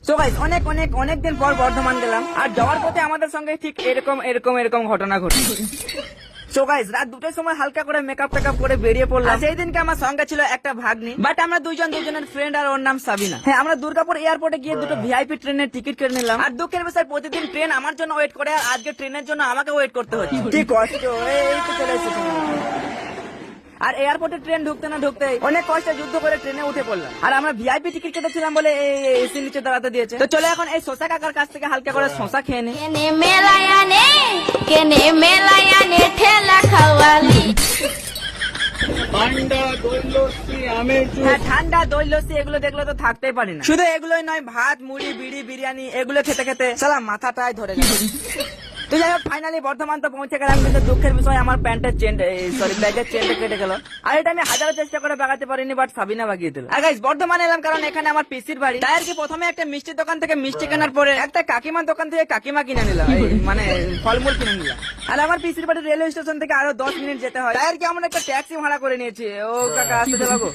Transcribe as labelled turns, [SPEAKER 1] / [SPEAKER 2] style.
[SPEAKER 1] So guys অনেক অনেক অনেক দিন পর বর্ধমান গেলাম, আর যাওয়ার পথে আমাদের সঙ্গে ঠিক এরকম এরকম এরকম ঘটনা ঘটে। সো গাইস রাত 2টার সময় হালকা করে মেকআপ টেকআপ করে বেরিয়ে পড়লাম। সেই দিনকে আমার সঙ্গে ছিল একটা ভাগ্নি, বাট আমরা দুজনের ফ্রেন্ড, আর ওর নাম সাবিনা। হ্যাঁ, আমরা দুর্গাপুর এয়ারপোর্টে গিয়ে দুটো ভিআইপি ট্রেনের টিকিট কেটে নিলাম। আর দুঃখের বিষয় প্রতিদিন ট্রেন আমার জন্য ওয়েট করে, আর আজকে ট্রেনের জন্য আমাকে ওয়েট করতে হচ্ছে। কি কষ্ট, এই তো চলে এসেছি। আর এয়ারপোর্টে ট্রেন ঢুকতে না ঢুকতে অনেক কষ্টে যুদ্ধ করে ট্রেনে উঠে পড়লাম। আর আমরা ভিআইপি টিকিট কেটেছিলাম বলে এসি নিচে দাঁড়াতে দিয়েছে। তো চলে এখন এই শশা কাকার কাছ থেকে হালকা করে শশা খেয়ে নি।
[SPEAKER 2] কেনে মেলায়ানে ঠেলা খাওয়ালি।
[SPEAKER 1] হ্যাঁ, ঠান্ডা দই লস্যি এগুলো দেখলে তো থাকতেই পারি না। শুধু এগুলোই নয়, ভাত মুড়ি বিড়ি বিরিয়ানি এগুলো খেতে খেতে সালা মাথাটাই ধরে গেল। তো যাই হোক, ফাইনালি বর্ধমান তো পৌঁছে গেলাম, কিন্তু দুঃখের বিষয় আমার প্যান্টের ব্যাগের চেনটা কেটে গেল। আর এটা আমি হাজারো চেষ্টা করে বাগাতে পারিনি, বাট সাবিনা বাগিয়ে দিল। আর গাইস বর্ধমান এলাম কারণ এখানে আমার পিসির বাড়ি। তাই আর কি প্রথমে একটা মিষ্টির দোকান থেকে মিষ্টি কেনার পরে একটা কাকিমার দোকান থেকে কাকিমা কিনে নিলাম, মানে ফলমূল কিনে নিলাম। আর আমার পিসির বাড়ি রেলওয়ে স্টেশন থেকে আরো 10 মিনিট যেতে হয়। তাই আর কি আমরা একটা ট্যাক্সি ভাড়া করে নিয়েছি। ও কাকা আসতে যাবো।